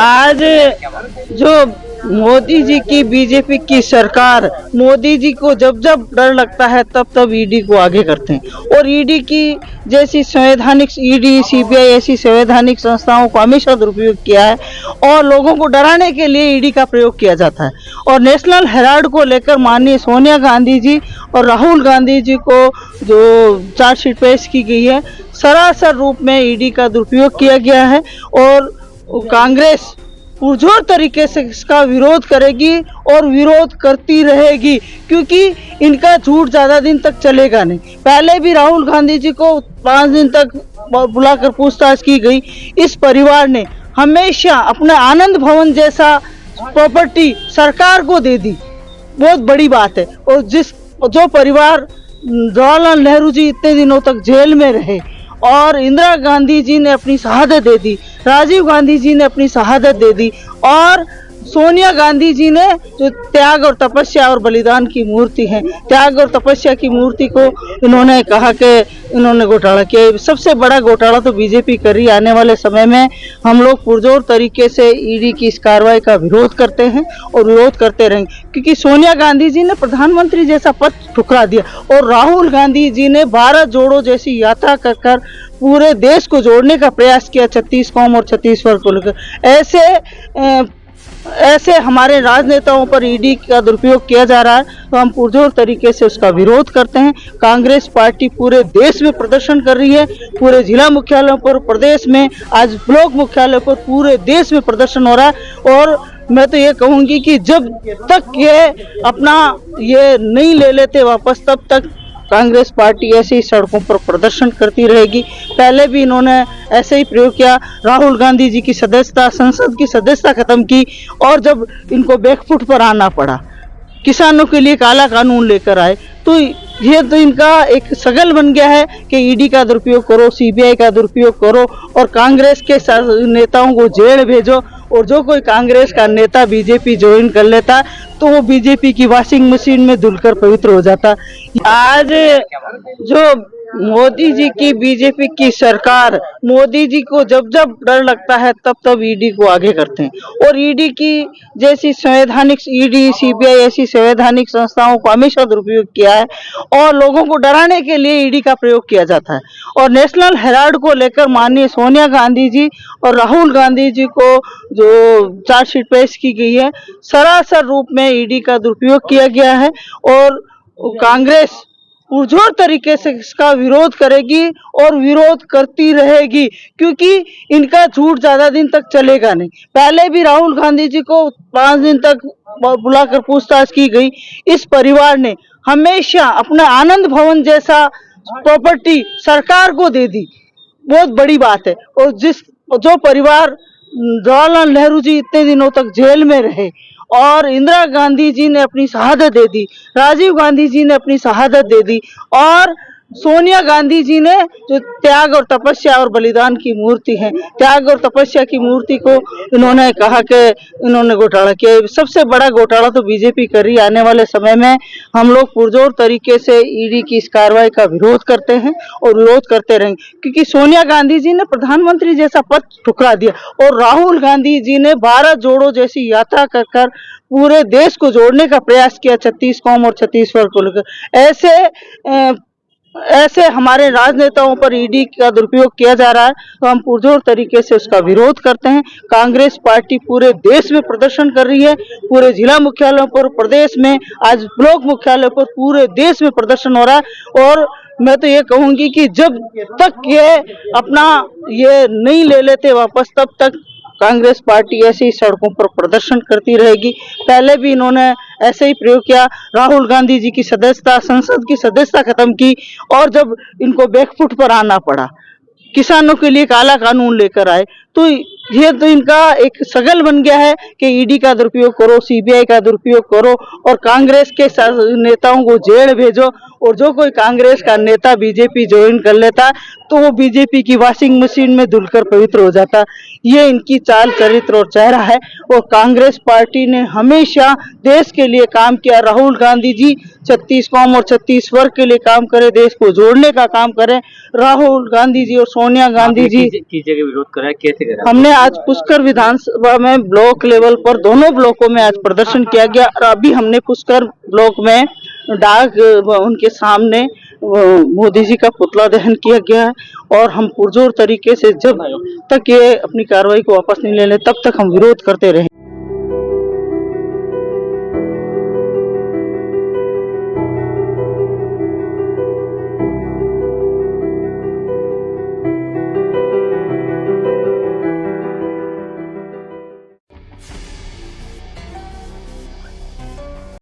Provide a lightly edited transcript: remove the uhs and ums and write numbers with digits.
आज जो मोदी जी की बीजेपी की सरकार, मोदी जी को जब जब डर लगता है तब तब ईडी को आगे करते हैं और ईडी की जैसी संवैधानिक ईडी सीबीआई ऐसी संवैधानिक संस्थाओं को हमेशा दुरुपयोग किया है और लोगों को डराने के लिए ईडी का प्रयोग किया जाता है। और नेशनल हेराल्ड को लेकर माननीय सोनिया गांधी जी और राहुल गांधी जी को जो चार्जशीट पेश की गई है, सरासर रूप में ईडी का दुरुपयोग किया गया है और कांग्रेस पुरजोर तरीके से इसका विरोध करेगी और विरोध करती रहेगी, क्योंकि इनका झूठ ज़्यादा दिन तक चलेगा नहीं। पहले भी राहुल गांधी जी को 5 दिन तक बुलाकर पूछताछ की गई। इस परिवार ने हमेशा अपना आनंद भवन जैसा प्रॉपर्टी सरकार को दे दी, बहुत बड़ी बात है। और जो परिवार जवाहरलाल नेहरू जी इतने दिनों तक जेल में रहे और इंदिरा गांधी जी ने अपनी शहादत दे दी, राजीव गांधी जी ने अपनी शहादत दे दी और सोनिया गांधी जी ने जो त्याग और तपस्या और बलिदान की मूर्ति है, त्याग और तपस्या की मूर्ति को इन्होंने कहा कि इन्होंने घोटाला किया। सबसे बड़ा घोटाला तो बीजेपी कर रही है। आने वाले समय में हम लोग पुरजोर तरीके से ईडी की इस कार्रवाई का विरोध करते हैं और विरोध करते रहेंगे, क्योंकि सोनिया गांधी जी ने प्रधानमंत्री जैसा पद ठुकरा दिया और राहुल गांधी जी ने भारत जोड़ो जैसी यात्रा कर पूरे देश को जोड़ने का प्रयास किया, 36 कौम और छत्तीसगढ़ को लेकर। ऐसे हमारे राजनेताओं पर ईडी का दुरुपयोग किया जा रहा है, तो हम पुरजोर तरीके से उसका विरोध करते हैं। कांग्रेस पार्टी पूरे देश में प्रदर्शन कर रही है, पूरे जिला मुख्यालयों पर, प्रदेश में, आज ब्लॉक मुख्यालयों पर, पूरे देश में प्रदर्शन हो रहा है। और मैं तो ये कहूँगी कि जब तक ये अपना ये नहीं ले लेते वापस, तब तक कांग्रेस पार्टी ऐसे ही सड़कों पर प्रदर्शन करती रहेगी। पहले भी इन्होंने ऐसे ही प्रयोग किया, राहुल गांधी जी की सदस्यता, संसद की सदस्यता खत्म की और जब इनको बैकफुट पर आना पड़ा, किसानों के लिए काला कानून लेकर आए, तो ये तो इनका एक सगल बन गया है कि ईडी का दुरुपयोग करो, सीबीआई का दुरुपयोग करो और कांग्रेस के नेताओं को जेल भेजो। और जो कोई कांग्रेस का नेता बीजेपी ज्वाइन कर लेता तो वो बीजेपी की वॉशिंग मशीन में धुलकर पवित्र हो जाता। आज जो मोदी जी की बीजेपी की सरकार, मोदी जी को जब जब डर लगता है तब तब ईडी को आगे करते हैं और ईडी की जैसी संवैधानिक ईडी सीबीआई ऐसी संवैधानिक संस्थाओं को हमेशा दुरुपयोग किया है और लोगों को डराने के लिए ईडी का प्रयोग किया जाता है। और नेशनल हेराल्ड को लेकर माननीय सोनिया गांधी जी और राहुल गांधी जी को जो चार्जशीट पेश की गई है, सरासर रूप में ईडी का दुरुपयोग किया गया है और कांग्रेस पुरजोर तरीके से इसका विरोध करेगी और विरोध करती रहेगी, क्योंकि इनका झूठ ज्यादा दिन तक चलेगा नहीं। पहले भी राहुल गांधी जी को 5 दिन तक बुलाकर पूछताछ की गई। इस परिवार ने हमेशा अपना आनंद भवन जैसा प्रॉपर्टी सरकार को दे दी, बहुत बड़ी बात है। और जो परिवार जवाहरलाल नेहरू जी इतने दिनों तक जेल में रहे और इंदिरा गांधी जी ने अपनी शहादत दे दी, राजीव गांधी जी ने अपनी शहादत दे दी और सोनिया गांधी जी ने जो त्याग और तपस्या और बलिदान की मूर्ति है, त्याग और तपस्या की मूर्ति को इन्होंने कहा कि इन्होंने घोटाला किया। सबसे बड़ा घोटाला तो बीजेपी कर रही है। आने वाले समय में हम लोग पुरजोर तरीके से ईडी की इस कार्रवाई का विरोध करते हैं और विरोध करते रहेंगे, क्योंकि सोनिया गांधी जी ने प्रधानमंत्री जैसा पद ठुकरा दिया और राहुल गांधी जी ने भारत जोड़ो जैसी यात्रा कर पूरे देश को जोड़ने का प्रयास किया, 36 कौम और छत्तीसगढ़ को लेकर। ऐसे हमारे राजनेताओं पर ईडी का दुरुपयोग किया जा रहा है, तो हम पुरजोर तरीके से उसका विरोध करते हैं। कांग्रेस पार्टी पूरे देश में प्रदर्शन कर रही है, पूरे जिला मुख्यालयों पर, प्रदेश में, आज ब्लॉक मुख्यालयों पर, पूरे देश में प्रदर्शन हो रहा है। और मैं तो ये कहूँगी कि जब तक ये अपना ये नहीं ले लेते वापस, तब तक कांग्रेस पार्टी ऐसे ही सड़कों पर प्रदर्शन करती रहेगी। पहले भी इन्होंने ऐसे ही प्रयोग किया, राहुल गांधी जी की सदस्यता, संसद की सदस्यता खत्म की और जब इनको बैकफुट पर आना पड़ा, किसानों के लिए काला कानून लेकर आए, तो ये तो इनका एक सगल बन गया है कि ईडी का दुरुपयोग करो, सीबीआई का दुरुपयोग करो और कांग्रेस के नेताओं को जेल भेजो और जो कोई कांग्रेस का नेता बीजेपी ज्वाइन कर लेता तो वो बीजेपी की वॉशिंग मशीन में धुलकर पवित्र हो जाता। ये इनकी चाल चरित्र और चेहरा है। और कांग्रेस पार्टी ने हमेशा देश के लिए काम किया। राहुल गांधी जी 36 कौम और 36 वर्ग के लिए काम करे, देश को जोड़ने का काम करे। राहुल गांधी जी और सोनिया गांधी जी किस जगह विरोध करा, कैसे करा? हमने आज पुष्कर विधानसभा में ब्लॉक लेवल पर दोनों ब्लॉकों में आज प्रदर्शन किया गया और अभी हमने पुष्कर ब्लॉक में डाक उनके सामने मोदी जी का पुतला दहन किया गया है। और हम पुरजोर तरीके से जब तक ये अपनी कार्रवाई को वापस नहीं ले ले तब तक हम विरोध करते रहे।